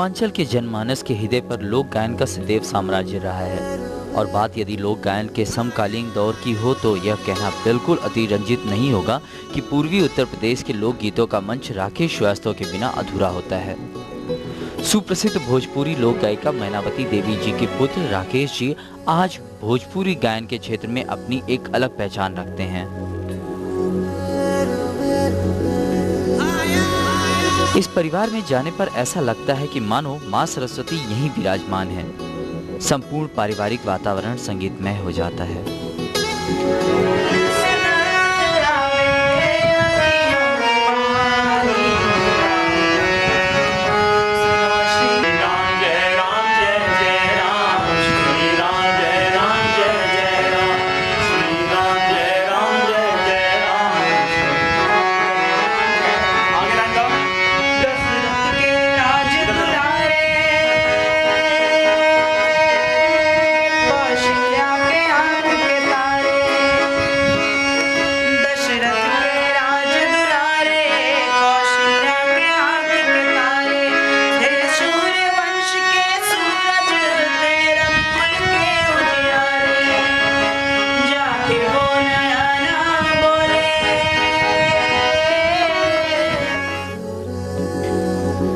पूर्वांचल के जनमानस के हृदय पर लोक गायन का सदैव साम्राज्य रहा है। और बात यदि लोक गायन के समकालीन दौर की हो तो यह कहना बिल्कुल अतिरंजित नहीं होगा कि पूर्वी उत्तर प्रदेश के लोक गीतों का मंच राकेश श्रीवास्तव के बिना अधूरा होता है। सुप्रसिद्ध भोजपुरी लोक गायिका मैनावती देवी जी के पुत्र राकेश जी आज भोजपुरी गायन के क्षेत्र में अपनी एक अलग पहचान रखते हैं। इस परिवार में जाने पर ऐसा लगता है कि मानो मां सरस्वती यहीं विराजमान है। संपूर्ण पारिवारिक वातावरण संगीतमय हो जाता है।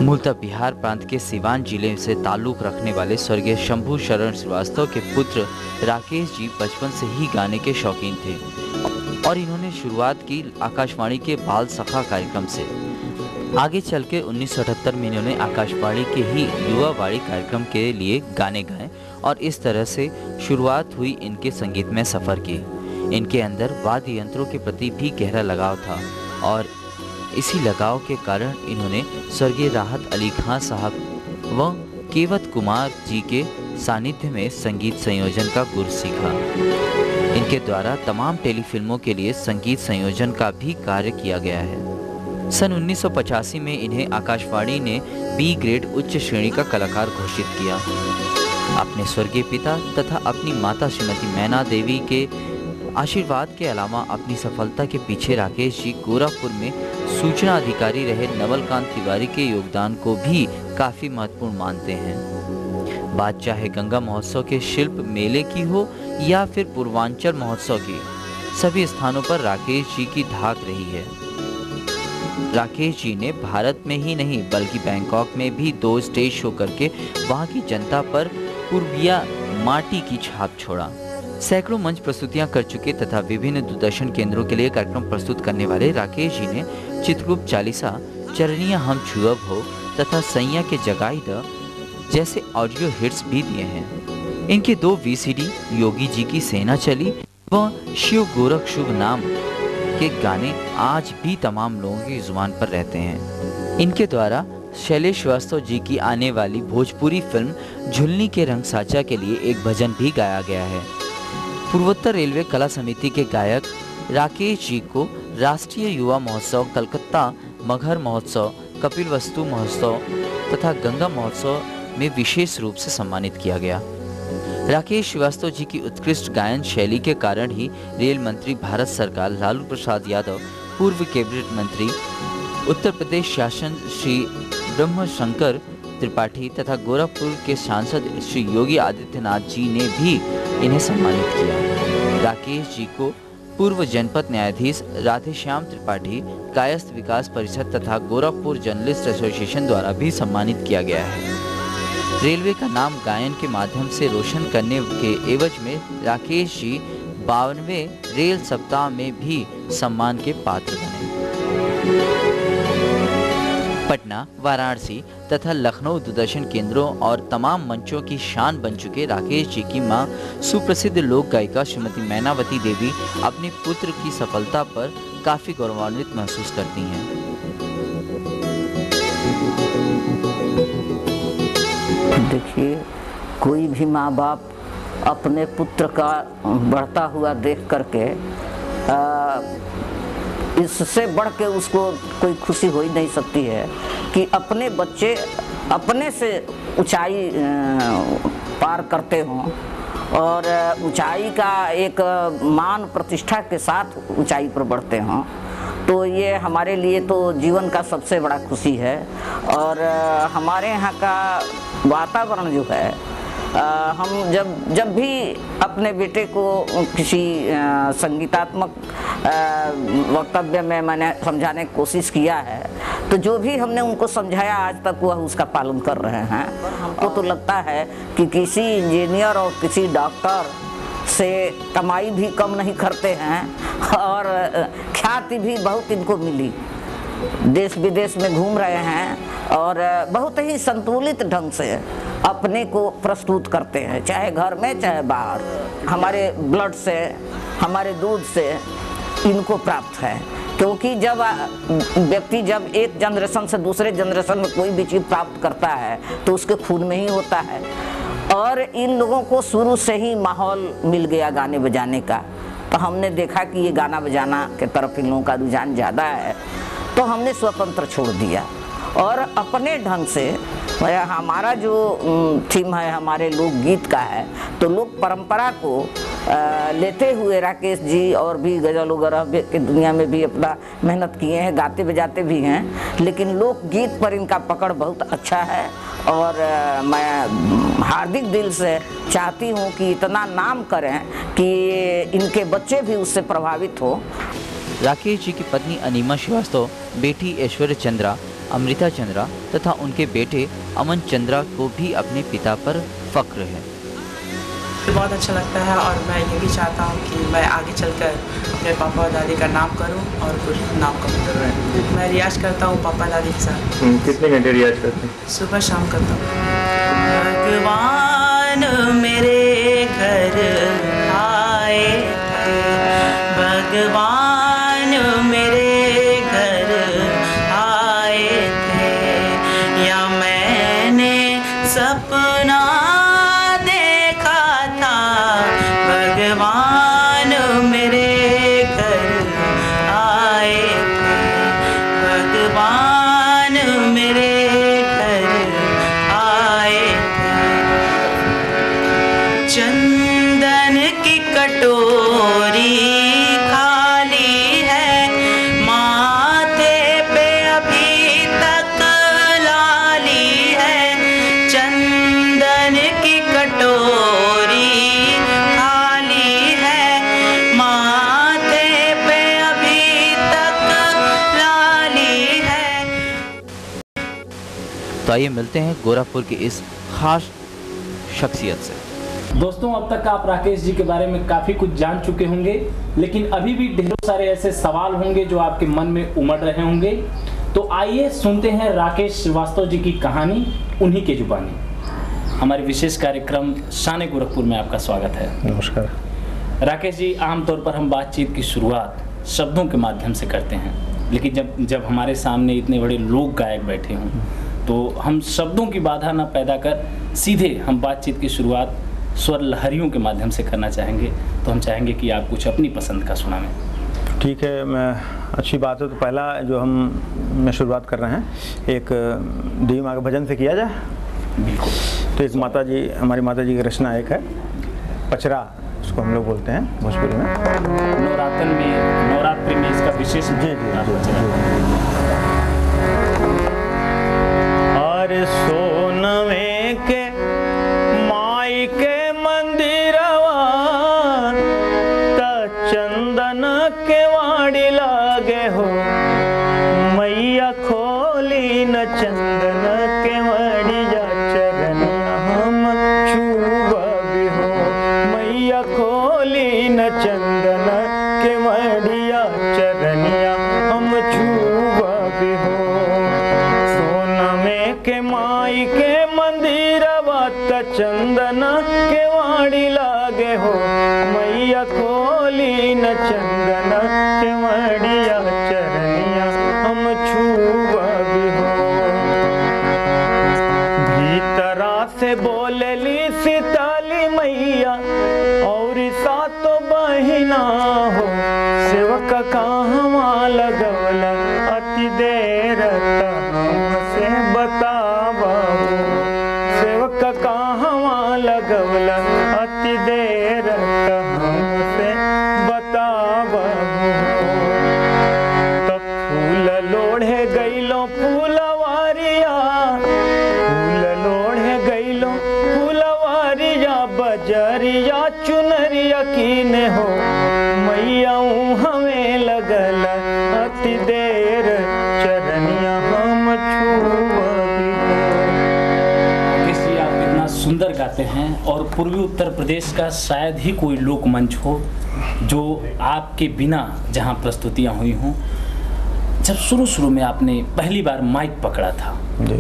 मूलतः बिहार प्रांत के सिवान जिले से ताल्लुक रखने वाले स्वर्गीय शंभू शरण श्रीवास्तव के पुत्र राकेश जी बचपन से ही गाने के शौकीन थे और इन्होंने शुरुआत की आकाशवाणी के बाल सखा कार्यक्रम से। आगे चल के 1978 में इन्होंने आकाशवाणी के ही युवा वाणी कार्यक्रम के लिए गाने गाए और इस तरह से शुरुआत हुई इनके संगीतमय सफर की। इनके अंदर वाद्य यंत्रों के प्रति भी गहरा लगाव था और इसी लगाव के कारण इन्होंने स्वर्गीय राहत अली खां साहब व केवट कुमार जी के सानिध्य में संगीत संयोजन का गुर सीखा। इनके द्वारा तमाम टेलीफिल्मों के लिए संगीत संयोजन का भी कार्य किया गया है। सन 1985 में इन्हें आकाशवाणी ने बी ग्रेड उच्च श्रेणी का कलाकार घोषित किया। अपने स्वर्गीय पिता तथा अपनी माता श्रीमती मैना देवी के आशीर्वाद के अलावा अपनी सफलता के पीछे राकेश जी गोरखपुर में सूचना अधिकारी रहे नवलकांत तिवारी के योगदान को भी काफी महत्वपूर्ण मानते हैं। बात चाहे गंगा महोत्सव के शिल्प मेले की हो या फिर पूर्वांचल महोत्सव की, सभी स्थानों पर राकेश जी की धाक रही है। राकेश जी ने भारत में ही नहीं बल्कि बैंकॉक में भी 2 स्टेज शो करके वहां की जनता पर पूर्विया माटी की छाप छोड़ा। सैकड़ों मंच प्रस्तुतियां कर चुके तथा विभिन्न दूरदर्शन केंद्रों के लिए कार्यक्रम प्रस्तुत करने वाले राकेश जी ने चित्रगुप्त चालीसा, चरनिया हम छुअब हो तथा सैया के जगाई द जैसे ऑडियो हिट्स भी दिए हैं। इनके 2 VCD योगी जी की सेना चली व शिव गोरख शुभ नाम के गाने आज भी तमाम लोगों की जुबान पर रहते हैं। इनके द्वारा शैलेश श्रीवास्तव जी की आने वाली भोजपुरी फिल्म झुलनी के रंग साचा के लिए एक भजन भी गाया गया है। पूर्वोत्तर रेलवे कला समिति के गायक राकेश जी को राष्ट्रीय युवा महोत्सव, कलकत्ता मगहर महोत्सव, कपिलवस्तु महोत्सव तथा गंगा महोत्सव में विशेष रूप से सम्मानित किया गया। राकेश श्रीवास्तव जी की उत्कृष्ट गायन शैली के कारण ही रेल मंत्री भारत सरकार लालू प्रसाद यादव, पूर्व कैबिनेट मंत्री, उत्तर प्रदेश शासन श्री ब्रह्मशंकर त्रिपाठी तथा गोरखपुर के सांसद श्री योगी आदित्यनाथ जी ने भी इन्हें सम्मानित किया। राकेश जी को पूर्व जनपद न्यायाधीश राधेश्याम त्रिपाठी, कायस्थ विकास परिषद तथा गोरखपुर जर्नलिस्ट एसोसिएशन द्वारा भी सम्मानित किया गया है। रेलवे का नाम गायन के माध्यम से रोशन करने के एवज में राकेश जी 52वें रेल सप्ताह में भी सम्मान के पात्र बने। पटना, वाराणसी तथा लखनऊ दूरदर्शन केंद्रों और तमाम मंचों की शान बन चुके राकेश जी की मां सुप्रसिद्ध लोक गायिका श्रीमती मैनावती देवी अपने पुत्र की सफलता पर काफी गौरवान्वित महसूस करती हैं। देखिए, कोई भी माँ बाप अपने पुत्र का बढ़ता हुआ देख करके इससे बढ़ के उसको कोई खुशी हो ही नहीं सकती है कि अपने बच्चे अपने से ऊंचाई पार करते हों और ऊंचाई का एक मान प्रतिष्ठा के साथ ऊंचाई पर बढ़ते हों। तो ये हमारे लिए तो जीवन का सबसे बड़ा खुशी है। और हमारे यहाँ का वातावरण जो है, हम जब भी अपने बेटे को किसी संगीतात्मक वक्तव्य में मैंने समझाने की कोशिश किया है, तो जो भी हमने उनको समझाया आज तक वह उसका पालन कर रहे हैं। हमको तो लगता है कि किसी इंजीनियर और किसी डॉक्टर से कमाई भी कम नहीं करते हैं और ख्याति भी बहुत इनको मिली, देश विदेश में घूम रहे हैं और बहुत ही संतुलित ढंग से अपने को प्रस्तुत करते हैं, चाहे घर में चाहे बाहर। हमारे ब्लड से, हमारे दूध से इनको प्राप्त है, क्योंकि जब व्यक्ति जब एक जनरेशन से दूसरे जनरेशन में कोई भी चीज़ प्राप्त करता है तो उसके खून में ही होता है। और इन लोगों को शुरू से ही माहौल मिल गया गाने बजाने का, तो हमने देखा कि ये गाना बजाना के तरफ इन लोगों का रुझान ज़्यादा है, तो हमने स्वतंत्र छोड़ दिया और अपने ढंग से। हमारा जो थीम है हमारे लोकगीत का है, तो लोक परंपरा को लेते हुए राकेश जी और भी गज़ल वगैरह की दुनिया में भी अपना मेहनत किए हैं, गाते बजाते भी हैं, लेकिन लोकगीत पर इनका पकड़ बहुत अच्छा है। और मैं हार्दिक दिल से चाहती हूँ कि इतना नाम करें कि इनके बच्चे भी उससे प्रभावित हो। राकेश जी की पत्नी अनीमा श्रीवास्तव, बेटी ऐश्वर्य चंद्रा, अमृता चंद्रा तथा उनके बेटे अमन चंद्रा को भी अपने पिता पर फक्र है। बहुत अच्छा लगता है और मैं ये भी चाहता हूँ कि मैं आगे चलकर अपने पापा और दादी का नाम करूँ और कुछ नाम करूँ। मैं रियाज करता हूँ पापा दादी के साथ। कितने घंटे रियाज करते हैं? सुबह शाम करता हूँ। भगवान मेरे घर आए थे, भगवान मेरे घर आए थे, या मैंने सपना भगवान मेरे घर आए थे, भगवान मेरे घर आए थे। चंदन की कटोरी खाली है, माथे पे अभी तक लाली है। चंदन की कटोरी तो आइए मिलते हैं गोरखपुर की इस खास शख्सियत से। दोस्तों, अब तक आप राकेश जी के बारे में काफ़ी कुछ जान चुके होंगे, लेकिन अभी भी ढेरों सारे ऐसे सवाल होंगे जो आपके मन में उमड़ रहे होंगे। तो आइए सुनते हैं राकेश श्रीवास्तव जी की कहानी उन्हीं के जुबानी। हमारे विशेष कार्यक्रम शान गोरखपुर में आपका स्वागत है। नमस्कार। राकेश जी, आमतौर पर हम बातचीत की शुरुआत शब्दों के माध्यम से करते हैं, लेकिन जब हमारे सामने इतने बड़े लोक गायक बैठे हों तो हम शब्दों की बाधा न पैदा कर सीधे हम बातचीत की शुरुआत स्वर लहरियों के माध्यम से करना चाहेंगे। तो हम चाहेंगे कि आप कुछ अपनी पसंद का सुनाएं। ठीक है, मैं अच्छी बात है। तो पहला जो मैं शुरुआत कर रहे हैं, एक देवी माँ के भजन से किया जाए। बिल्कुल। तो एक माता जी, हमारी माता जी की रचना एक है, पचरा उसको हम लोग बोलते हैं भोजपुरी में। नवरात्रि में इसका विशेष जी। अरे सोनवे के माई के मंदिरवा त चंदन के वाड़ी लागे हो, मैया खोली न चंदन के वाड़िया चरण हम छुआ भी हो, मैया खोली न चंदन के वाड़िया चरनिया हम छुआ भी हो। के माई के मंदिरवा त चंदन के वाड़ी लागे हो, मैया खोली न चंदन के वाड़िया चरनिया हम छुआ भी हो। भीतरा से बोलेली सीताली मैया और सातो बहिना हो, सेवक कहवा लगवला अति देर हमसे बतावा, सेवक कहवा लगवला अति देर हमसे बतावा। तो करिया चुनरिया कीने हो मैया हमें लगल अति देर चरनिया हम छुअगी। किसी आप इतना सुंदर गाते हैं और पूर्वी उत्तर प्रदेश का शायद ही कोई लोक मंच हो जो आपके बिना जहां प्रस्तुतियां हुई हों। जब शुरू में आपने पहली बार माइक पकड़ा था जी,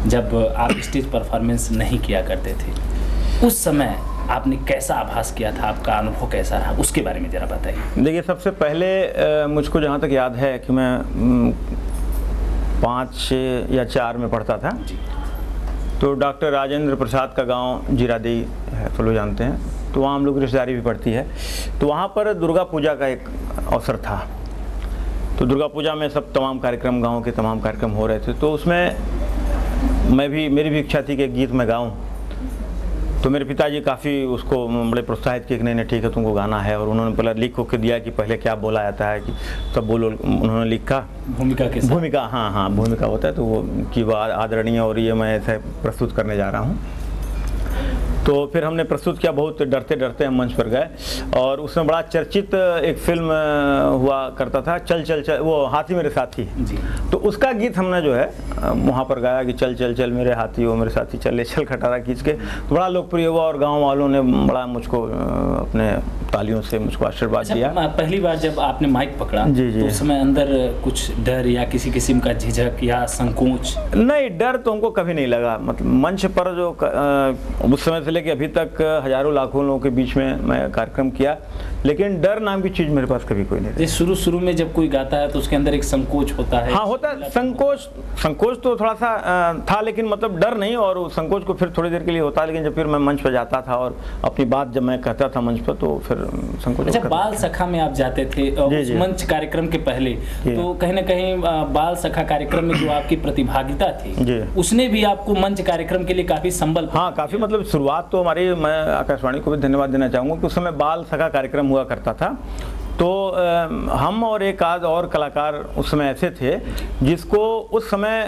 जब आप स्टेज परफॉर्मेंस नहीं किया करते थे, उस समय आपने कैसा आभास किया था, आपका अनुभव कैसा रहा, उसके बारे में जरा बताइए। देखिए सबसे पहले मुझको जहाँ तक याद है कि मैं 5 या 4 में पढ़ता था, तो डॉक्टर राजेंद्र प्रसाद का गांव जीरादेई है, तो लोग जानते हैं, तो वहाँ हम लोग की रिश्तेदारी भी पड़ती है। तो वहाँ पर दुर्गा पूजा का एक अवसर था, तो दुर्गा पूजा में सब तमाम कार्यक्रम, गांव के तमाम कार्यक्रम हो रहे थे, तो उसमें मेरी भी इच्छा थी कि एक गीत मैं गाऊं। तो मेरे पिताजी काफ़ी उसको बड़े प्रोत्साहित किए कि नहीं ठीक है तुमको गाना है, और उन्होंने पहले लिख के दिया कि पहले क्या बोला जाता है कि सब बोलो, उन्होंने लिखा भूमिका के साथ। भूमिका, हाँ भूमिका होता है, तो वो कि वो आदरणीय और ये मैं ऐसे प्रस्तुत करने जा रहा हूँ। तो फिर हमने प्रस्तुत किया, बहुत डरते डरते हम मंच पर गए, और उसमें बड़ा चर्चित एक फिल्म हुआ करता था, चल चल चल, वो हाथी मेरे साथी जी। तो उसका गीत हमने जो है वहाँ पर गाया कि चल चल चल मेरे हाथी वो मेरे साथी, चल ले चल खटारा खींच के, तो बड़ा लोकप्रिय हुआ और गाँव वालों ने बड़ा मुझको अपने तालियों से मुझको आशीर्वाद दिया। पहली बार जब आपने माइक पकड़ा जी जी, तो उस समय अंदर कुछ डर या किसी किस्म का झिझक या संकोच? नहीं, डर तो हमको कभी नहीं लगा। मतलब मंच पर जो उस समय से लेके अभी तक हजारों लाखों लोगों के बीच में मैं कार्यक्रम किया, लेकिन डर नाम की चीज़ मेरे पास कभी कोई नहीं रही। शुरू में जब कोई गाता है तो उसके अंदर एक संकोच होता है। हाँ होता है, संकोच तो थोड़ा सा था, लेकिन मतलब डर नहीं, और संकोच को फिर थोड़ी देर के लिए होता है, लेकिन जब फिर मैं मंच पर जाता था और अपनी बात जब मैं कहता था मंच पर, तो फिर संकोच। अच्छा, बाल सखा में आप जाते थे उस मंच कार्यक्रम के पहले, तो कहीं ना कहीं बाल सखा कार्यक्रम में जो आपकी प्रतिभागिता थी उसने भी आपको मंच कार्यक्रम के लिए काफी संबल। हाँ काफी, मतलब शुरुआत तो हमारी, मैं आकाशवाणी को भी धन्यवाद देना चाहूँगा कि उस समय बाल सखा कार्यक्रम हुआ करता था। तो हम और एक आध और कलाकार उस समय ऐसे थे जिसको उस समय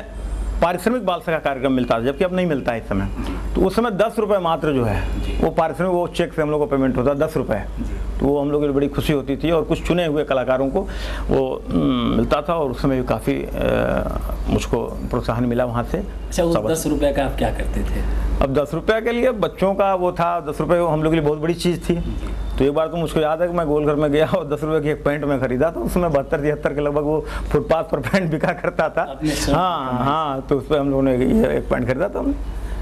पारिश्रमिक बाल सखा कार्यक्रम मिलता था, जबकि अब नहीं मिलता है इस समय। तो उस समय 10 रुपये मात्र जो है वो पारिश्रमिक, वो चेक से हम लोग को पेमेंट होता 10 रुपये। तो वो हम लोगों की बड़ी खुशी होती थी, और कुछ चुने हुए कलाकारों को वो मिलता था, और उस समय भी काफ़ी मुझको प्रोत्साहन मिला वहाँ से। अच्छा, उस 10 रुपये का आप क्या करते थे? अब 10 रुपये के लिए बच्चों का वो था, 10 रुपये हम लोग के लिए बहुत बड़ी चीज़ थी। तो एक बार तो मुझको याद है कि मैं गोलघर में गया और 10 रुपये की एक पैंट में खरीदा था। उसमें 72-73 के लगभग वो फुटपाथ पर पैंट बिका करता था। हाँ, तो उस पर हम लोगों ने ये एक पैंट खरीदा था।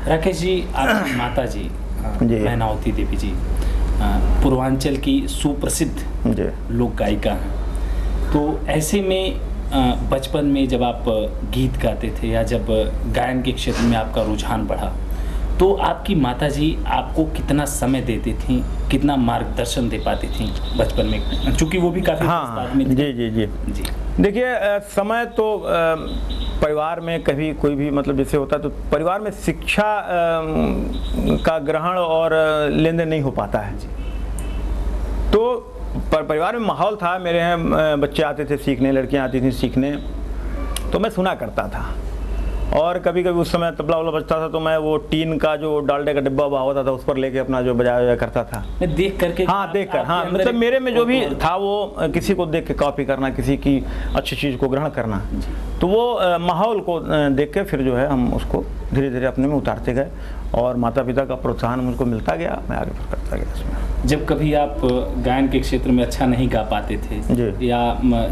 राकेश जी, आपकी माता जी मैनावती देवी जी पूर्वांचल की सुप्रसिद्ध लोक गायिका हैं, तो ऐसे में बचपन में जब आप गीत गाते थे या जब गायन के क्षेत्र में आपका रुझान बढ़ा, तो आपकी माताजी आपको कितना समय देती थी, कितना मार्गदर्शन दे पाती थी बचपन में, क्योंकि वो भी काफी में जी जी जी जी। देखिए समय तो परिवार में कभी कोई भी मतलब जैसे होता है, तो परिवार में शिक्षा का ग्रहण और लेन देन नहीं हो पाता है। तो परिवार में माहौल था, मेरे यहाँ बच्चे आते थे सीखने, लड़कियाँ आती थी सीखने, तो मैं सुना करता था। और कभी कभी उस समय तबला वाला बजता था, तो मैं वो टीन का जो डालडे का डिब्बा होता था उस पर लेके अपना जो बजाया करता था। मैं देख करके, हाँ देख कर, हाँ मतलब मेरे में जो भी था वो किसी को देख के कॉपी करना, किसी की अच्छी चीज़ को ग्रहण करना, तो वो माहौल को देख के फिर जो है हम उसको धीरे धीरे अपने में उतारते गए, और माता पिता का प्रोत्साहन मुझको मिलता गया, मैं आगे फिर करता गया इसमें। जब कभी आप गायन के क्षेत्र में अच्छा नहीं गा पाते थे या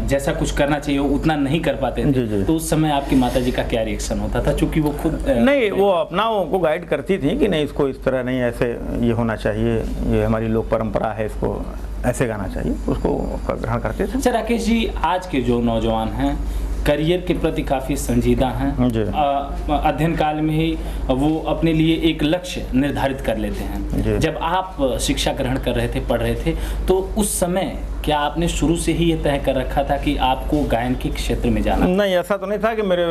जैसा कुछ करना चाहिए उतना नहीं कर पाते थे, तो उस समय आपकी माताजी का क्या रिएक्शन होता था? क्योंकि वो खुद नहीं, वो अपना को गाइड करती थी कि नहीं इसको इस तरह नहीं, ऐसे ये होना चाहिए, ये हमारी लोक परंपरा है, इसको ऐसे गाना चाहिए, उसको ग्रहण करते थे। अच्छा राकेश जी, आज के जो नौजवान हैं करियर के प्रति काफ़ी संजीदा हैं, अध्ययन काल में ही वो अपने लिए एक लक्ष्य निर्धारित कर लेते हैं। जब आप शिक्षा ग्रहण कर रहे थे, पढ़ रहे थे, तो उस समय क्या आपने शुरू से ही ये तय कर रखा था कि आपको गायन के क्षेत्र में जाना? नहीं, ऐसा तो नहीं था कि मेरे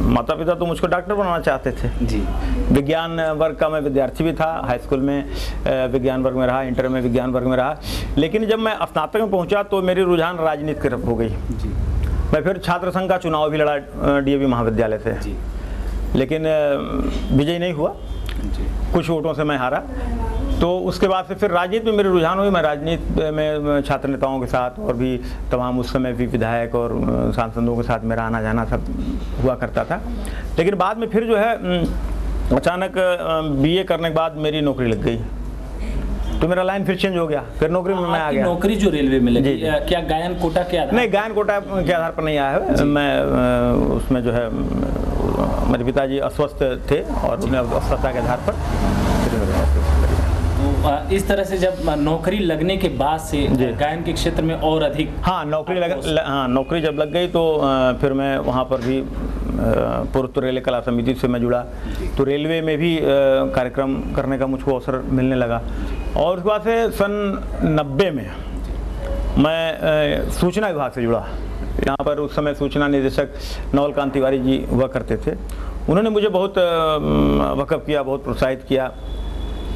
माता पिता तो मुझको डॉक्टर बनाना चाहते थे जी। विज्ञान वर्ग का मैं विद्यार्थी भी था, हाई स्कूल में विज्ञान वर्ग में रहा, इंटर में विज्ञान वर्ग में रहा, लेकिन जब मैं स्नातक में पहुँचा तो मेरी रुझान राजनीति की तरफ हो गई जी। मैं फिर छात्र संघ का चुनाव भी लड़ा डीएवी महाविद्यालय से जी। लेकिन विजयी नहीं हुआ जी। कुछ वोटों से मैं हारा, तो उसके बाद से फिर राजनीति में मेरे रुझान हुए। मैं राजनीति में छात्र नेताओं के साथ और भी तमाम उस समय भी विधायक और सांसदों के साथ मेरा आना जाना सब हुआ करता था। लेकिन बाद में फिर जो है अचानक बीए करने के बाद मेरी नौकरी लग गई, तो मेरा लाइन फिर चेंज हो गया, फिर नौकरी में मैं आ गया। नौकरी जो रेलवे में लगी, क्या गायन कोटा के आधार? नहीं, गायन कोटा के आधार पर नहीं आया है। मैं उसमें जो है मेरे पिताजी अस्वस्थ थे और उन्हें अस्वस्थता के आधार पर इस तरह से जब नौकरी लगने के बाद से गायन के क्षेत्र में और अधिक नौकरी जब लग गई तो फिर मैं वहाँ पर भी पूर्व रेलवे कला समिति से मैं जुड़ा, तो रेलवे में भी कार्यक्रम करने का मुझको अवसर मिलने लगा। और उसके बाद से सन 90 में मैं सूचना विभाग से जुड़ा। यहाँ पर उस समय सूचना निदेशक नवलकांत तिवारी जी हुआ करते थे। उन्होंने मुझे बहुत वक़्फ़ किया, बहुत प्रोत्साहित किया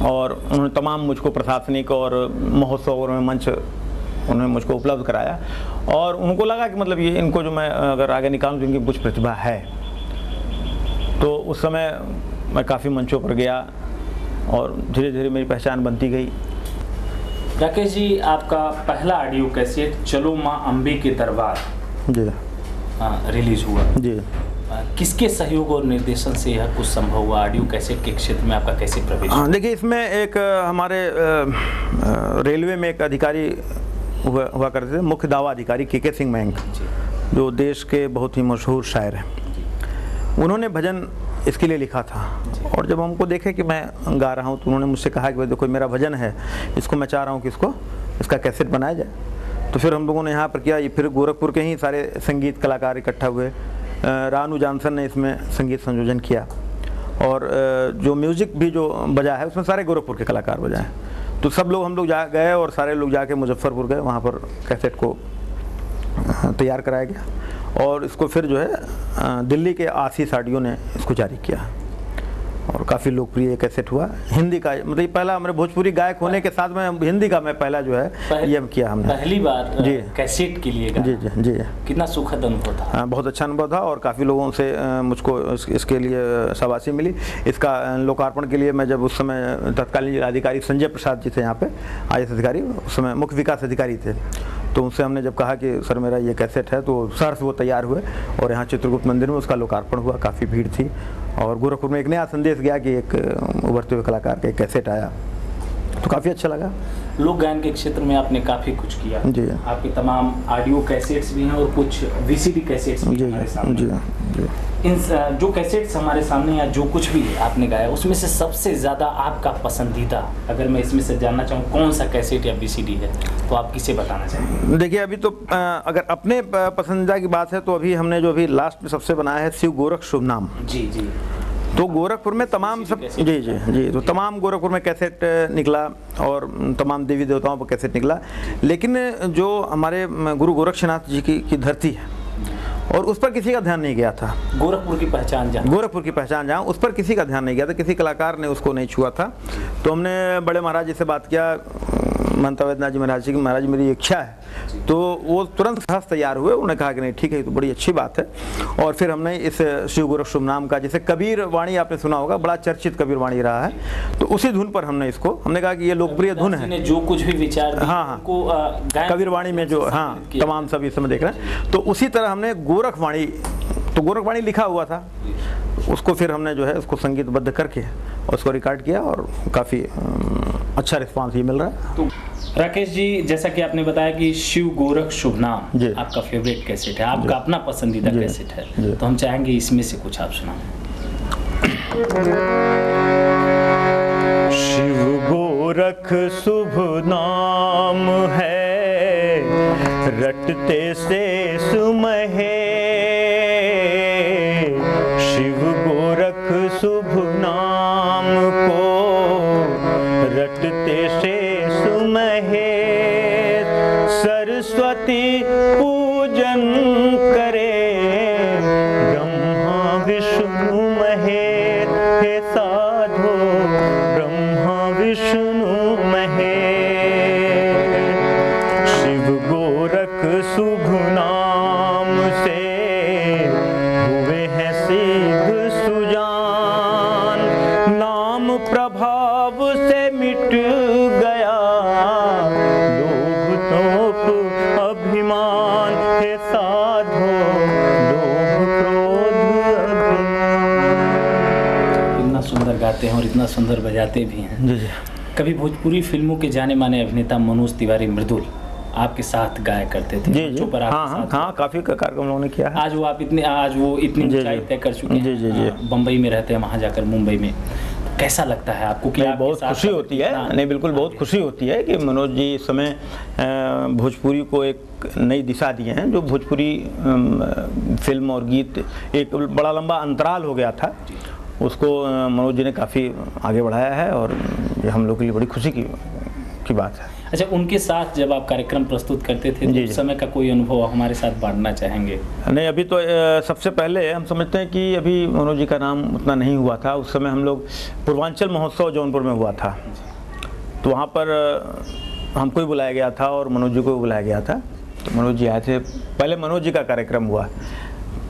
और उन्होंने तमाम मुझको प्रशासनिक और महोत्सव में मंच उन्होंने मुझको उपलब्ध कराया और उनको लगा कि मतलब ये इनको जो मैं अगर आगे निकालूं तो इनकी कुछ प्रतिभा है। तो उस समय मैं काफ़ी मंचों पर गया और धीरे धीरे मेरी पहचान बनती गई। राकेश जी, आपका पहला ऑडियो कैसेट चलो माँ अम्बे के दरबार जी रिलीज हुआ जी, किसके सहयोग और निर्देशन से यह कुछ संभव हुआ? ऑडियो कैसेट के क्षेत्र में आपका कैसे प्रवेश? देखिए, इसमें एक हमारे रेलवे में एक अधिकारी हुआ करते थे, मुख्य दावा अधिकारी के सिंह महंग, जो देश के बहुत ही मशहूर शायर हैं। उन्होंने भजन इसके लिए लिखा था और जब हमको देखे कि मैं गा रहा हूँ तो उन्होंने मुझसे कहा कि भाई देखो मेरा भजन है, इसको मैं चाह रहा हूँ कि इसका कैसेट बनाया जाए। तो फिर हम लोगों ने यहाँ पर किया। ये फिर गोरखपुर के ही सारे संगीत कलाकार इकट्ठा हुए। रानू जानसन ने इसमें संगीत संयोजन किया और जो म्यूज़िक भी जो बजा है उसमें सारे गोरखपुर के कलाकार बजाए। तो सब लोग हम लोग गए और सारे लोग जाके मुजफ्फरपुर गए, वहाँ पर कैसेट को तैयार कराया गया और इसको फिर जो है दिल्ली के आशीष ऑडियो ने इसको जारी किया और काफ़ी लोकप्रिय कैसेट हुआ। हिंदी का मतलब पहला हमारे भोजपुरी गायक होने के साथ में हिंदी का मैं पहला जो है ये किया हमने पहली बार जी कैसेट के लिए जी जी जी। कितना सुखद अनुभव था? हाँ, बहुत अच्छा अनुभव था और काफ़ी लोगों से मुझको इसके लिए शाबाशी मिली। इसका लोकार्पण के लिए मैं जब उस समय तत्कालीन जिलाधिकारी संजय प्रसाद जी थे यहाँ पे IAS अधिकारी, उस समय मुख्य विकास अधिकारी थे, तो उनसे हमने जब कहा कि सर मेरा ये कैसेट है तो सर से वो तैयार हुए और यहाँ चित्रगुप्त मंदिर में उसका लोकार्पण हुआ। काफ़ी भीड़ थी और गोरखपुर में एक नया संदेश गया कि एक उभरते हुए कलाकार का एक कैसेट आया, तो काफ़ी अच्छा लगा। लोक गायन के क्षेत्र में आपने काफ़ी कुछ किया जी। आपके तमाम ऑडियो कैसेट्स भी हैं और कुछ VCD कैसेट्स भी हमारे सामने जी जी। इन जो कैसेट्स हमारे सामने या जो कुछ भी आपने गाया उसमें से सबसे ज़्यादा आपका पसंदीदा, अगर मैं इसमें से जानना चाहूँ कौन सा कैसेट या VCD है तो आप किसे बताना चाहेंगे? देखिए, अभी तो अगर अपने पसंदीदा की बात है तो अभी हमने जो अभी लास्ट में सबसे बनाया है शिव गोरख शुभ नाम जी जी। तो गोरखपुर में तमाम सब जी जी जी, तो तमाम गोरखपुर में कैसेट निकला और तमाम देवी देवताओं पर कैसेट निकला। लेकिन जो हमारे गुरु गोरक्षनाथ जी की धरती है और उस पर किसी का ध्यान नहीं गया था। गोरखपुर की पहचान जहाँ उस पर किसी का ध्यान नहीं गया था, किसी कलाकार ने उसको नहीं छुआ था। तो हमने बड़े महाराज जी से बात किया, महंत वैद्यनाथ जी महाराज जी की, महाराज मेरी इच्छा है, तो वो तुरंत सहज तैयार हुए। उन्होंने कहा कि नहीं ठीक है, ये तो बड़ी अच्छी बात है। और फिर हमने इस शिव गोरख शुभ नाम का, जैसे कबीर वाणी आपने सुना होगा, बड़ा चर्चित कबीर वाणी रहा है, तो उसी धुन पर हमने कहा कि ये लोकप्रिय धुन है। जो कुछ भी विचार हाँ कबीर वाणी में जो तमाम सब इस समय देख रहे हैं, तो उसी तरह हमने गोरख वाणी लिखा हुआ था, उसको फिर हमने जो है उसको संगीतबद्ध करके उसको रिकॉर्ड किया और काफ़ी अच्छा रिस्पांस ये मिल रहा है। तो राकेश जी, जैसा कि आपने बताया कि शिव गोरख शुभ नाम आपका फेवरेट कैसेट है, आपका अपना पसंदीदा कैसेट है, तो हम चाहेंगे इसमें से कुछ आप सुनाएं। शिव गोरख शुभ नाम है, रटते से सुमहे, शिव गोरख शुभ नाम को रटते से सुमहे, सरस्वती पूजन करे, ब्रह्मा विष्णु महेश, हे साधो ब्रह्मा विष्णु महेश, शिव गोरख शुभ नाम से हुए हैं सिद्ध सुजान, नाम प्रभाव से मिट गया, लोभ तोप अभिमान हे साधो, लोभ क्रोध अभिमान। इतना सुंदर गाते हैं और इतना सुंदर बजाते भी हैं। जी जी। कभी भोजपुरी फिल्मों के जाने माने अभिनेता मनोज तिवारी मृदुल आपके साथ गाया करते थे। जी जी। पर आपके हाँ साथ हाँ, काफ़ी कार्यक्रम लोगों ने किया है। आज वो इतनी जी, ऊंचाई जी। तय कर चुके हैं। जी, जी, जी। बम्बई में रहते हैं, वहाँ जाकर मुंबई में कैसा लगता है आपको कि नहीं, आपके बहुत साथ खुशी होती है। इतना- नहीं, बिल्कुल बहुत खुशी होती है कि मनोज जी इस समय भोजपुरी को एक नई दिशा दिए हैं। जो भोजपुरी फिल्म और गीत एक बड़ा लंबा अंतराल हो गया था, उसको मनोज जी ने काफ़ी आगे बढ़ाया है और ये हम लोग के लिए बड़ी खुशी की बात है। अच्छा, उनके साथ जब आप कार्यक्रम प्रस्तुत करते थे तो जी, उस जी। समय का कोई अनुभव हमारे साथ बांटना चाहेंगे? नहीं, अभी तो सबसे पहले हम समझते हैं कि अभी मनोज जी का नाम उतना नहीं हुआ था। उस समय हम लोग पूर्वांचल महोत्सव जौनपुर में हुआ था, तो वहाँ पर हमको ही बुलाया गया था और मनोज जी को भी बुलाया गया था। तो मनोज जी आए थे, पहले मनोज जी का कार्यक्रम हुआ।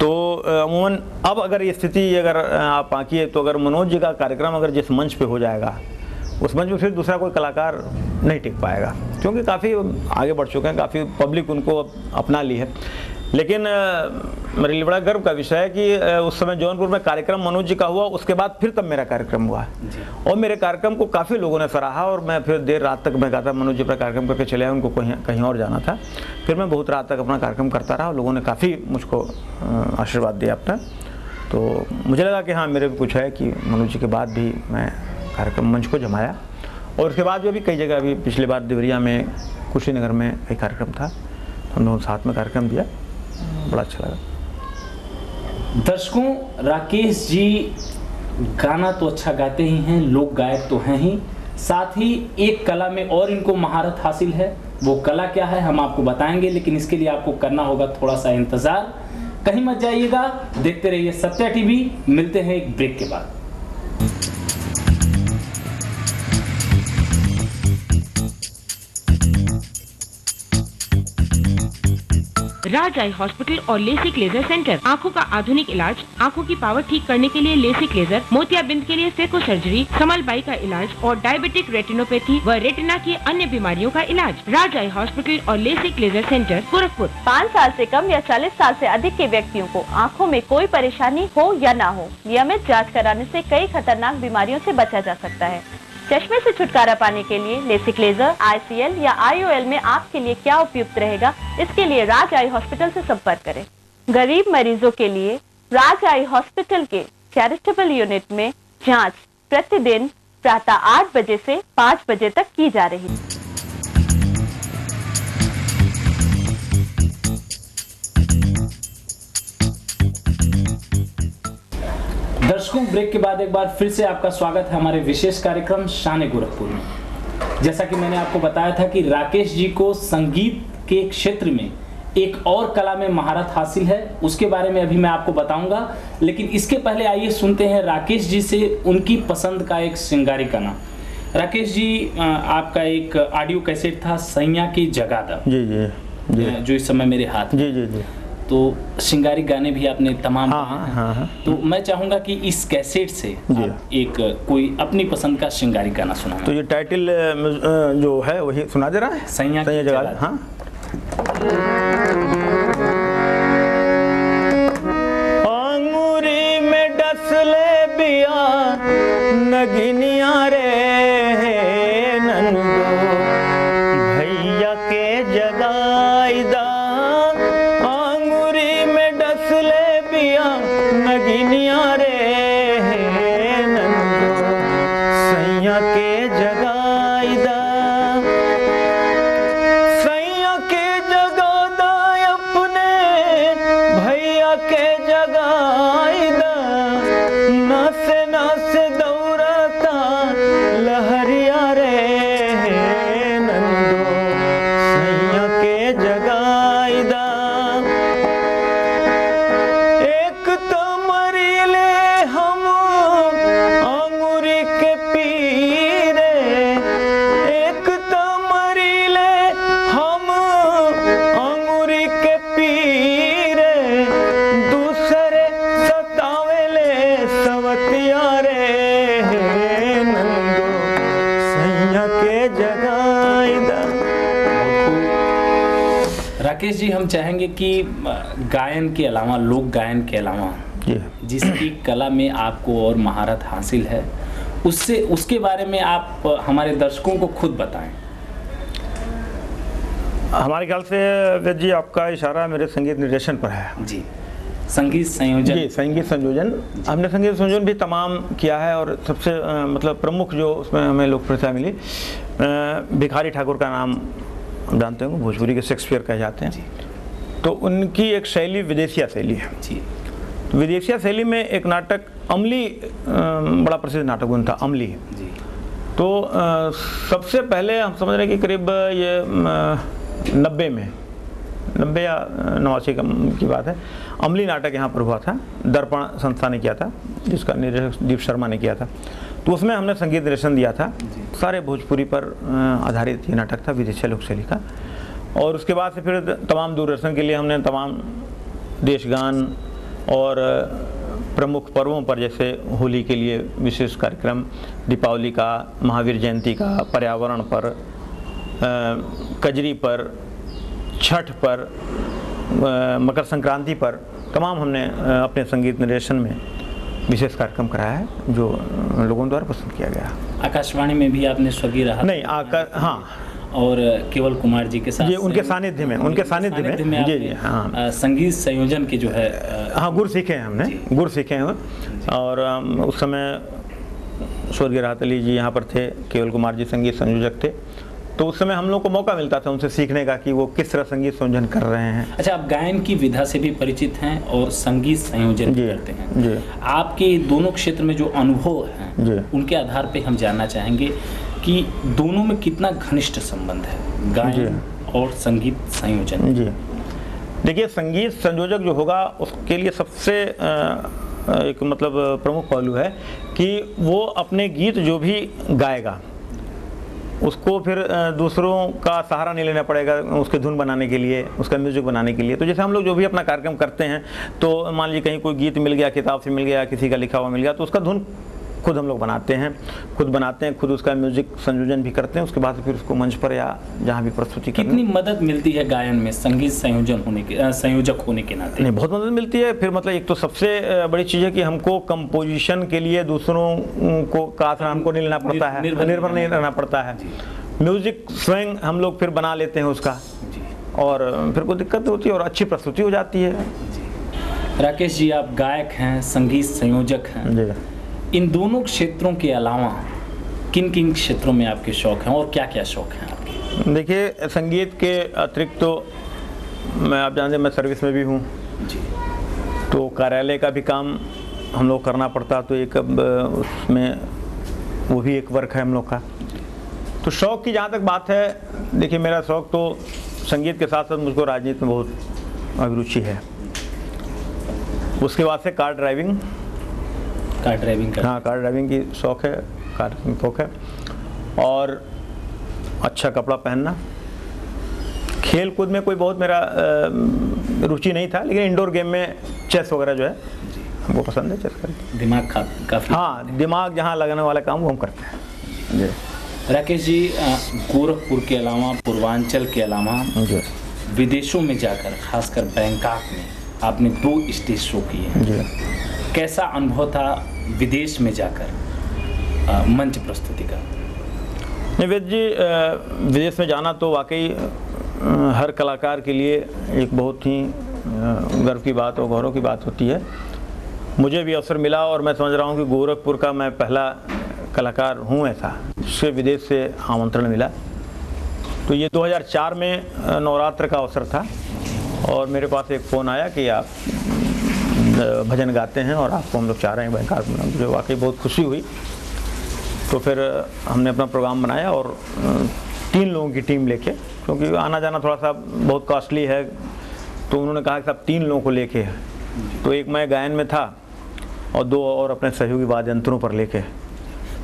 तो अमूमन अब अगर ये स्थिति अगर आप आंकिए तो अगर मनोज जी का कार्यक्रम अगर जिस मंच पे हो जाएगा, उस मंच पे फिर दूसरा कोई कलाकार नहीं टिक पाएगा, क्योंकि काफ़ी आगे बढ़ चुके हैं, काफ़ी पब्लिक उनको अपना ली है। लेकिन मेरे लिए बड़ा गर्व का विषय है कि उस समय जौनपुर में कार्यक्रम मनोज जी का हुआ, उसके बाद फिर तब मेरा कार्यक्रम हुआ और मेरे कार्यक्रम को काफ़ी लोगों ने सराहा और मैं फिर देर रात तक मैं कहा था मनोज जी अपना कार्यक्रम करके चले आए, उनको कहीं और जाना था। फिर मैं बहुत रात तक अपना कार्यक्रम करता रहा और लोगों ने काफ़ी मुझको आशीर्वाद दिया अपना। तो मुझे लगा कि हाँ, मेरे भी कुछ है कि मनोज जी के बाद भी मैं कार्यक्रम मंच को जमाया। और उसके बाद भी कई जगह, अभी पिछली बार देवरिया में, कुशीनगर में एक कार्यक्रम था, हम लोगों साथ में कार्यक्रम दिया, बड़ा अच्छा लगा। दर्शकों, राकेश जी गाना तो अच्छा गाते ही हैं, लोक गायक तो हैं ही, साथ ही एक कला में और इनको महारत हासिल है। वो कला क्या है हम आपको बताएंगे, लेकिन इसके लिए आपको करना होगा थोड़ा सा इंतजार। कहीं मत जाइएगा, देखते रहिए सत्या टीवी। मिलते हैं एक ब्रेक के बाद। राज आई हॉस्पिटल और लेसिक लेजर सेंटर, आँखों का आधुनिक इलाज, आँखों की पावर ठीक करने के लिए लेसिक लेजर, मोतियाबिंद के लिए फेको सर्जरी, समलबाई का इलाज और डायबिटिक रेटिनोपैथी व रेटिना की अन्य बीमारियों का इलाज। राज आई हॉस्पिटल और लेसिक लेजर सेंटर, गोरखपुर। 5 साल से कम या 40 साल से अधिक के व्यक्तियों को आँखों में कोई परेशानी हो या ना हो, नियमित जाँच कराने से कई खतरनाक बीमारियों से बचा जा सकता है। चश्मे से छुटकारा पाने के लिए लेसिक लेजर, ICL या IOL में आपके लिए क्या उपयुक्त रहेगा, इसके लिए राज आई हॉस्पिटल से संपर्क करें। गरीब मरीजों के लिए राज आई हॉस्पिटल के चैरिटेबल यूनिट में जांच प्रतिदिन प्रातः 8 बजे से 5 बजे तक की जा रही है। दर्शकों, ब्रेक के बाद एक बार फिर से आपका स्वागत है हमारे विशेष कार्यक्रम शान गोरखपुर में। जैसा कि मैंने आपको बताया था कि राकेश जी को संगीत के क्षेत्र में एक और कला में महारत हासिल है, उसके बारे में अभी मैं आपको बताऊंगा। लेकिन इसके पहले आइए सुनते हैं राकेश जी से उनकी पसंद का एक श्रृंगारी गाना। राकेश जी, आपका एक ऑडियो कैसेट था सैया की जगादा, जी जी जी, जो इस समय मेरे हाथ में। जी जी जी। तो श्रृंगारी गाने भी आपने तमाम हाँ हाँ हाँ हाँ। तो मैं चाहूंगा कि इस कैसेट से जी। आप एक कोई अपनी पसंद का श्रृंगारी गाना सुनाना। तो ये टाइटल जो है वही सुना दे रहा है, सैया की जगह। जगादा। हाँ, अंगूरी में डसले बिया नगिनिया रे नंदो, भैया के जगाईदा, अंगूरी में डसले बिया नगिनिया रे नंदो, सैया के जगाईदा, सैया के जगादा अपने भैया के जगाईदा, नस नस दौड़ता जगाई दा। राकेश जी, हम चाहेंगे कि गायन के अलावा, लोक गायन के अलावा जिसकी कला में आपको और महारत हासिल है, उसके बारे में आप हमारे दर्शकों को खुद बताएं। हमारे ख्याल से वेद जी आपका इशारा मेरे संगीत निर्देशन पर है। जी, संगीत संयोजन। जी, संगीत संयोजन हमने संगीत संयोजन भी तमाम किया है, और सबसे मतलब प्रमुख जो उसमें हमें लोकप्रियता मिली, भिखारी ठाकुर का नाम हम जानते हैं, भोजपुरी के शेक्सपियर कहे जाते हैं। तो उनकी एक शैली विदेशिया शैली है। जी, विदेशिया शैली में एक नाटक अमली, बड़ा प्रसिद्ध नाटक उनका अमली। जी। तो सबसे पहले हम समझ रहे हैं कि करीब ये 90 या 89 की बात है, अमली नाटक यहाँ पर हुआ था, दर्पण संस्था ने किया था, जिसका निर्देशक दीप शर्मा ने किया था। तो उसमें हमने संगीत निर्देशन दिया था। सारे भोजपुरी पर आधारित ये नाटक था, विदेशी लोक शैली का। और उसके बाद से फिर तमाम दूरदर्शन के लिए हमने तमाम देशगान और प्रमुख पर्वों पर, जैसे होली के लिए विशेष कार्यक्रम, दीपावली का, महावीर जयंती का, पर्यावरण पर, कजरी पर, छठ पर, मकर संक्रांति पर, तमाम हमने अपने संगीत निर्देशन में विशेष कार्यक्रम कराया है, जो लोगों द्वारा पसंद किया गया। आकाशवाणी में भी आपने स्वर्गीय रहा? नहीं, हाँ, और केवल कुमार जी के साथ जी, उनके सानिध्य में जी जी, हाँ, संगीत संयोजन की जो है, हाँ, गुर सीखे हैं हमने, गुर सीखे हैं। और उस समय स्वर्गीय राहत अली जी यहाँ पर थे, केवल कुमार जी संगीत संयोजक थे। तो उस समय हम लोग को मौका मिलता था उनसे सीखने का कि वो किस तरह संगीत संयोजन कर रहे हैं। अच्छा, आप गायन की विधा से भी परिचित हैं और संगीत संयोजन भी करते हैं। जी। आपके दोनों क्षेत्र में जो अनुभव हैं, उनके आधार पे हम जानना चाहेंगे कि दोनों में कितना घनिष्ठ संबंध है, गायन और संगीत संयोजन। जी, देखिए, संगीत संयोजक जो होगा उसके लिए सबसे एक मतलब प्रमुख पहलू है कि वो अपने गीत जो भी गाएगा उसको फिर दूसरों का सहारा नहीं लेना पड़ेगा उसके धुन बनाने के लिए, उसका म्यूजिक बनाने के लिए। तो जैसे हम लोग जो भी अपना कार्यक्रम करते हैं, तो मान लीजिए कहीं कोई गीत मिल गया, किताब से मिल गया, किसी का लिखा हुआ मिल गया, तो उसका धुन खुद हम लोग बनाते हैं, खुद उसका म्यूजिक संयोजन भी करते हैं। उसके बाद फिर उसको मंच पर या जहाँ भी प्रस्तुति करते हैं। कितनी मदद मिलती है गायन में संगीत संयोजक होने के नाते? नहीं, बहुत मदद मिलती है। फिर मतलब एक तो सबसे बड़ी चीज़ है कि हमको कंपोजिशन के लिए दूसरों को का आसरा हमको नहीं लेना पड़ता है, निर्भर नहीं रहना पड़ता है। म्यूजिक स्वयं हम लोग फिर बना लेते हैं उसका, और फिर कोई दिक्कत होती है और अच्छी प्रस्तुति हो जाती है। राकेश जी, आप गायक हैं, संगीत संयोजक हैं जी। इन दोनों क्षेत्रों के अलावा किन किन क्षेत्रों में आपके शौक हैं और क्या क्या शौक हैं आपके? देखिए, संगीत के अतिरिक्त तो मैं, आप जानते हैं, मैं सर्विस में भी हूँ जी। तो कार्यालय का भी काम हम लोग करना पड़ता, तो एक उसमें वो भी एक वर्क है हम लोग का। तो शौक की जहाँ तक बात है, देखिए, मेरा शौक तो संगीत के साथ साथ मुझको राजनीति में बहुत अभिरुचि है। उसके बाद से कार ड्राइविंग हाँ, कार ड्राइविंग की शौक है, कार शौक है। और अच्छा कपड़ा पहनना। खेल कूद में कोई बहुत मेरा रुचि नहीं था, लेकिन इंडोर गेम में चेस वगैरह जो है हमको पसंद है, चेस करके। दिमाग काफी, हाँ, दिमाग जहाँ लगाने वाला काम वो हम करते हैं जी। राकेश जी, गोरखपुर के अलावा, पूर्वांचल के अलावा विदेशों में जाकर, खासकर बैंकॉक में आपने 2 स्टेज शो किए हैं। कैसा अनुभव था विदेश में जाकर मंच प्रस्तुति का? निवेद जी, विदेश में जाना तो वाकई हर कलाकार के लिए एक बहुत ही गर्व की बात और गौरव की बात होती है। मुझे भी अवसर मिला और मैं समझ रहा हूँ कि गोरखपुर का मैं पहला कलाकार हूँ ऐसा, जिससे विदेश से आमंत्रण मिला। तो ये 2004 में नवरात्र का अवसर था और मेरे पास एक फ़ोन आया कि आप भजन गाते हैं और आपको हम लोग चाह रहे हैं बैंकॉक में। मुझे वाकई बहुत खुशी हुई। तो फिर हमने अपना प्रोग्राम बनाया और 3 लोगों की टीम लेके, क्योंकि आना जाना थोड़ा सा बहुत कॉस्टली है, तो उन्होंने कहा कि साहब 3 लोगों को लेके। तो एक मैं गायन में था और 2 और अपने सहयोगी वाद्य यंत्रों पर लेके।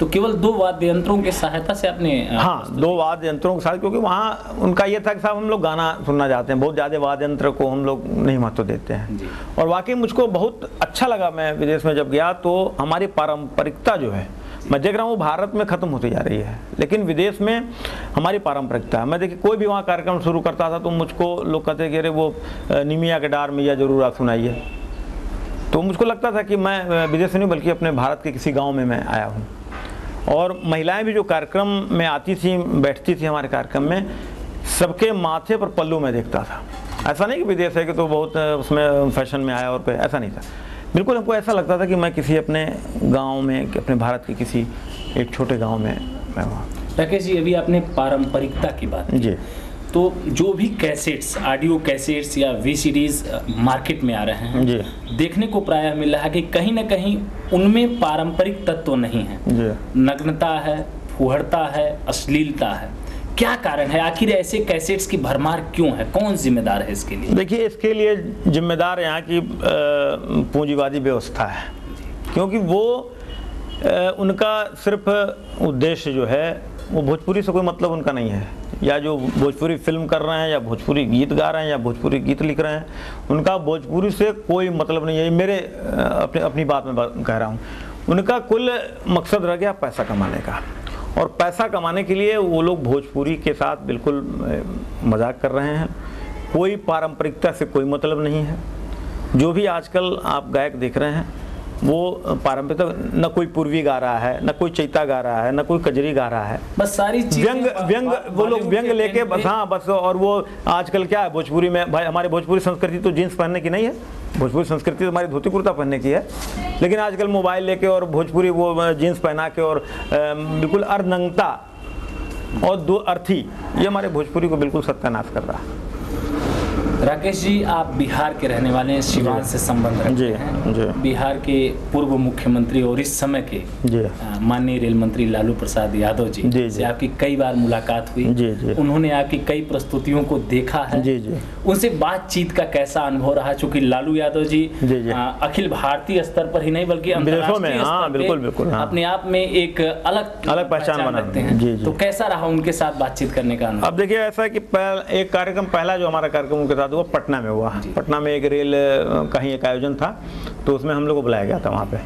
तो केवल 2 वाद्य यंत्रों की सहायता से आपने? हाँ, 2 वाद्य यंत्रों के साथ, क्योंकि वहाँ उनका ये था कि साहब हम लोग गाना सुनना चाहते हैं, बहुत ज़्यादा वाद्य यंत्र को हम लोग नहीं महत्व देते हैं। और वाकई मुझको बहुत अच्छा लगा। मैं विदेश में जब गया तो हमारी पारंपरिकता जो है मैं देख रहा हूँ भारत में ख़त्म होती जा रही है, लेकिन विदेश में हमारी पारंपरिकता है। मैं देखिए कोई भी वहाँ कार्यक्रम शुरू करता था तो मुझको लोग कहते कि अरे वो निमिया के डार मैया जरूर आप सुनाइए। तो मुझको लगता था कि मैं विदेश नहीं बल्कि अपने भारत के किसी गाँव में मैं आया हूँ। और महिलाएं भी जो कार्यक्रम में आती थी, बैठती थी हमारे कार्यक्रम में, सबके माथे पर पल्लू मैं देखता था। ऐसा नहीं कि विदेश है कि तो बहुत उसमें फैशन में आया और कोई, ऐसा नहीं था। बिल्कुल हमको ऐसा लगता था कि मैं किसी अपने गांव में, अपने भारत के किसी एक छोटे गांव में मैं वहाँ। राकेश जी, अभी आपने पारंपरिकता की बात की। जी। तो जो भी कैसेट्स, ऑडियो कैसेट्स या वीसीडीज मार्केट में आ रहे हैं जी, देखने को प्रायः मिल रहा है कि कहीं ना कहीं उनमें पारंपरिक तत्व नहीं है। जी। नग्नता है, फुहड़ता है, अश्लीलता है। क्या कारण है? आखिर ऐसे कैसेट्स की भरमार क्यों है? कौन जिम्मेदार है इसके लिए? देखिए, इसके लिए जिम्मेदार यहाँ की पूंजीवादी व्यवस्था है, क्योंकि वो उनका सिर्फ उद्देश्य जो है वो भोजपुरी से कोई मतलब उनका नहीं है, या जो भोजपुरी फिल्म कर रहे हैं या भोजपुरी गीत गा रहे हैं या भोजपुरी गीत लिख रहे हैं, उनका भोजपुरी से कोई मतलब नहीं है। मेरे अपनी बात में कह रहा हूँ, उनका कुल मकसद रह गया पैसा कमाने का, और पैसा कमाने के लिए वो लोग भोजपुरी के साथ बिल्कुल मजाक कर रहे हैं। कोई पारंपरिकता से कोई मतलब नहीं है। जो भी आजकल आप गायक देख रहे हैं वो पारंपरिक, न कोई पूर्वी गा रहा है, न कोई चैता गा रहा है, न कोई कजरी गा रहा है, बस सारी व्यंग वो लोग व्यंग लेके बस, हाँ बस। और वो आजकल क्या है भोजपुरी में, भाई हमारी भोजपुरी संस्कृति तो जीन्स पहनने की नहीं है, भोजपुरी संस्कृति तो हमारी धोती कुर्ता पहनने की है। लेकिन आजकल मोबाइल लेके और भोजपुरी वो जीन्स पहना के और बिल्कुल अर्धनग्नता और दो अर्थी, ये हमारे भोजपुरी को बिल्कुल सत्यानाश कर रहा है। राकेश जी, आप बिहार के रहने वाले हैं, सिवान से संबंध रखते हैं। जी। बिहार के पूर्व मुख्यमंत्री और इस समय के माननीय रेल मंत्री लालू प्रसाद यादव जी से आपकी कई बार मुलाकात हुई। जी। उन्होंने आपकी कई प्रस्तुतियों को देखा है। जी। उनसे बातचीत का कैसा अनुभव रहा? चूंकि लालू यादव जी अखिल भारतीय स्तर पर ही नहीं बल्कि अंतर्राष्ट्रीय स्तर पर अपने आप में एक अलग पहचान बनाते हैं। तो कैसा रहा उनके साथ बातचीत करने का अनुभव? अब देखिए, ऐसा है कि एक कार्यक्रम, पहला जो हमारा कार्यक्रम उनके साथ हुआ पटना में हुआ। पटना में एक रेल कहीं एक आयोजन था, तो उसमें हम लोग को बुलाया गया था वहाँ पे।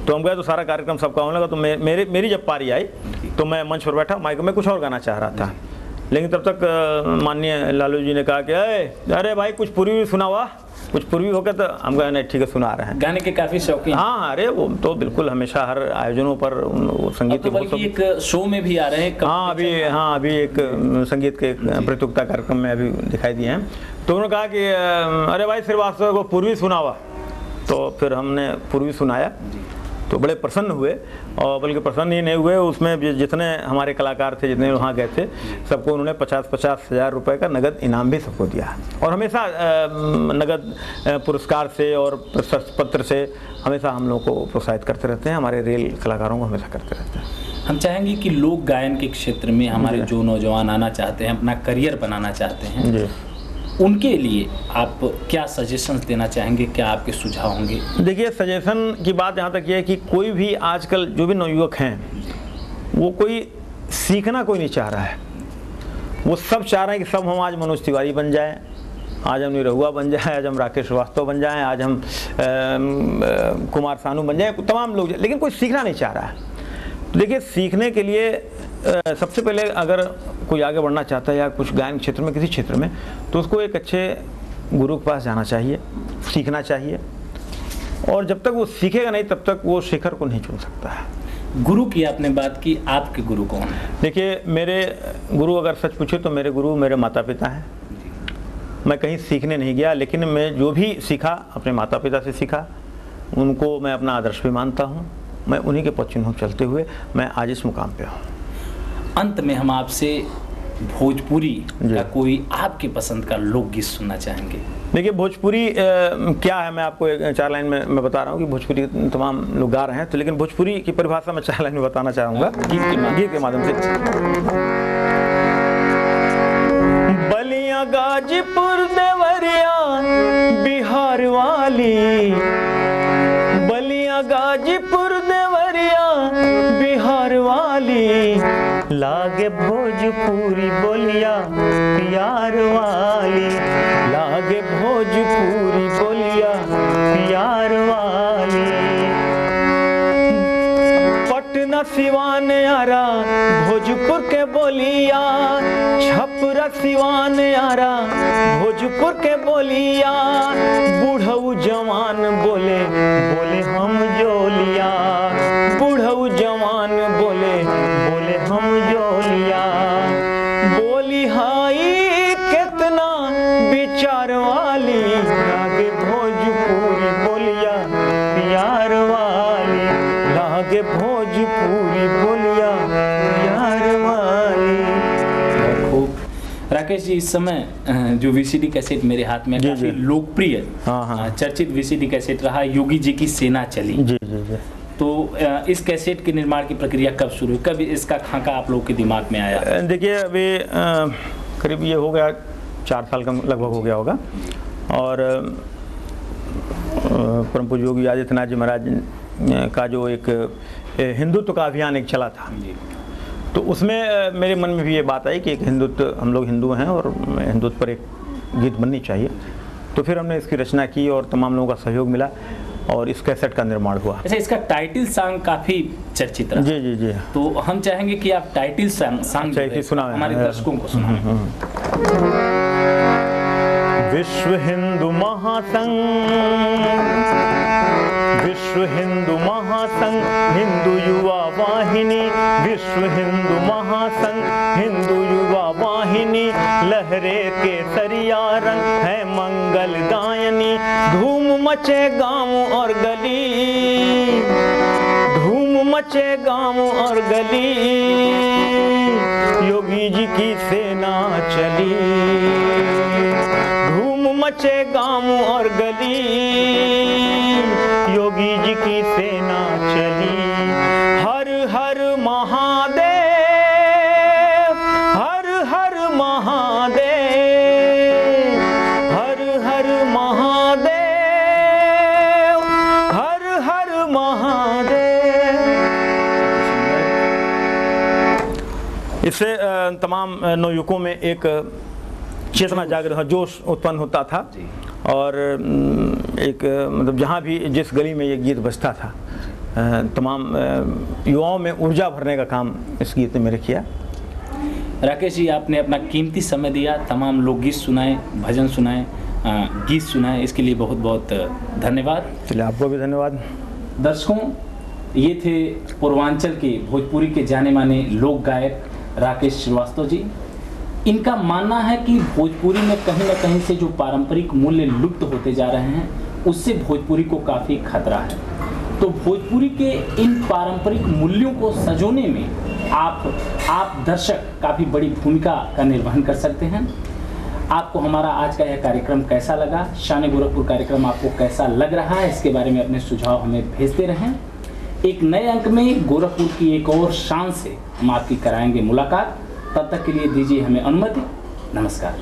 तो हम गए तो सारा कार्यक्रम सबका होने लगा। तो मेरी जब पारी आई तो मैं मंच पर बैठा, माइक में कुछ और गाना चाह रहा था, लेकिन तब तक माननीय लालू जी ने कहा कि अरे भाई कुछ पूर्वी सुना हुआ, कुछ पूर्वी होकर। तो हम कहा नहीं ठीक है, सुना रहे हैं। गाने के काफी शौकीन? हाँ, अरे वो तो बिल्कुल हमेशा हर आयोजनों पर संगीत तो बल्कि एक शो में भी आ रहे हैं। हाँ, अभी एक संगीत के प्रतियोगिता कार्यक्रम में अभी दिखाई दिए हैं। तो उन्होंने कहा कि अरे भाई श्रीवास्तव को पूर्वी सुना हुआ। तो फिर हमने पूर्वी सुनाया तो बड़े प्रसन्न हुए, और बल्कि प्रसन्न ही नहीं हुए, उसमें जितने हमारे कलाकार थे, जितने वहाँ गए थे, सबको उन्होंने 50-50 हज़ार रुपये का नगद इनाम भी सबको दिया। और हमेशा नगद पुरस्कार से और प्रशस्ति पत्र से हमेशा हम लोग को प्रोत्साहित करते रहते हैं, हमारे रेल कलाकारों को हमेशा करते रहते हैं। हम चाहेंगे कि लोक गायन के क्षेत्र में हमारे जो नौजवान आना चाहते हैं, अपना करियर बनाना चाहते हैं जी, उनके लिए आप क्या सजेशंस देना चाहेंगे? क्या आपके सुझाव होंगे? देखिए, सजेशन की बात यहाँ तक ये है कि कोई भी आजकल जो भी नवयुवक हैं वो कोई सीखना कोई नहीं चाह रहा है। वो सब चाह रहे हैं कि सब हम आज मनोज तिवारी बन जाएं, आज हम निरहुआ बन जाएं, आज हम राकेश श्रीवास्तव बन जाएं, आज हम कुमार सानू बन जाएं, तमाम लोग, लेकिन कोई सीखना नहीं चाह रहा है। देखिए, सीखने के लिए सबसे पहले अगर कोई आगे बढ़ना चाहता है या कुछ गायन क्षेत्र में, किसी क्षेत्र में, तो उसको एक अच्छे गुरु के पास जाना चाहिए, सीखना चाहिए। और जब तक वो सीखेगा नहीं तब तक वो शिखर को नहीं छू सकता है। गुरु की आपने बात की, आपके गुरु कौन है? देखिए, मेरे गुरु अगर सच पूछे तो मेरे गुरु मेरे माता पिता हैं। मैं कहीं सीखने नहीं गया, लेकिन मैं जो भी सीखा अपने माता पिता से सीखा, उनको मैं अपना आदर्श भी मानता हूँ। मैं उन्हीं के पद चिन्हों चलते हुए मैं आज इस मुकाम पे हूँ। अंत में हम आपसे भोजपुरी का कोई आपके पसंद का लोकगीत सुनना चाहेंगे। देखिए, भोजपुरी क्या है, मैं आपको 4 लाइन में मैं बता रहा हूँ कि भोजपुरी तमाम लोग गा रहे हैं, तो लेकिन भोजपुरी की परिभाषा मैं 4 लाइन में बताना चाहूँगा गीत के माध्यम से। बलिया गाजीपुर देवरिया बिहार वाली, बलिया गाजीपुर देवरिया बिहार वाली, लागे भोजपुरी बोलिया प्यार वाली, लागे भोजपुरी बोलिया प्यार वाली। पटना छपरा सिवान आरा भोजपुर के बोलिया, छपरा सिवान आरा भोजपुर के बोलिया, बूढ़ऊ जवान बोले बोले हम जोलिया, बूढ़ऊ जवान बोले बोले हम जोलिया। बोली हाई कितना विचार वाली, लागे भोजपुरी बोलिया प्यार वाली, लागे भोजपुरी बोलिया प्यार वाली। खूब। राकेश जी, इस समय जो वीसीडी कैसेट मेरे हाथ में काफी लोकप्रिय चर्चित वीसीडी कैसेट रहा योगी जी की सेना चली। जी जी जी। तो इस कैसेट के निर्माण की प्रक्रिया कब शुरू हुई, कब इसका खाका आप लोगों के दिमाग में आया? देखिए अभी करीब ये हो गया 4 साल का लगभग हो गया होगा, और परम पूज्य योगी आदित्यनाथ जी महाराज का जो एक हिंदुत्व का अभियान एक चला था, तो उसमें मेरे मन में भी ये बात आई कि एक हिंदुत्व, हम लोग हिंदू हैं और हिंदुत्व पर एक गीत बननी चाहिए। तो फिर हमने इसकी रचना की और तमाम लोगों का सहयोग मिला और इस कैसेट का निर्माण हुआ। अच्छा, इसका टाइटल सॉन्ग काफी चर्चित रहा। जी जी जी। तो हम चाहेंगे कि आप टाइटल सॉन्ग सुनाएं हमारे दर्शकों को सुनाएं। विश्व हिंदू महासंघ, विश्व हिंदू महासंघ हिंदू युवा वाहिनी, विश्व हिंदू महासंघ हिंदू युवा वाहिनी, लहरे के सरिया रंग है मंगलदायनी, धूम मचे गांव और गली, धूम मचे गांव और गली, योगी जी की सेना चली, धूम मचे गांव और गली, योगी जी की सेना चली। हर हर महादेव, हर हर महादेव, हर हर महादेव, हर हर महादेव। इससे तमाम नवयुवकों में एक चेतना जागृत, जोश उत्पन्न होता था, और एक मतलब जहाँ भी जिस गली में ये गीत बजता था, तमाम युवाओं में ऊर्जा भरने का काम इस गीत ने मेरे किया। राकेश जी, आपने अपना कीमती समय दिया, तमाम लोकगीत सुनाए, भजन सुनाए, गीत सुनाए, इसके लिए बहुत बहुत धन्यवाद। चलिए, आपको भी धन्यवाद। दर्शकों, ये थे पूर्वांचल के भोजपुरी के जाने माने लोक गायक राकेश श्रीवास्तव जी। इनका मानना है कि भोजपुरी में कहीं ना कहीं से जो पारंपरिक मूल्य लुप्त होते जा रहे हैं, उससे भोजपुरी को काफ़ी खतरा है। तो भोजपुरी के इन पारंपरिक मूल्यों को सजोने में आप दर्शक काफ़ी बड़ी भूमिका का निर्वहन कर सकते हैं। आपको हमारा आज का यह कार्यक्रम कैसा लगा, शान गोरखपुर कार्यक्रम आपको कैसा लग रहा है, इसके बारे में अपने सुझाव हमें भेजते रहें। एक नए अंक में गोरखपुर की एक और शान से हम आपकी कराएंगे मुलाकात। तब तक के लिए दीजिए हमें अनुमति। नमस्कार।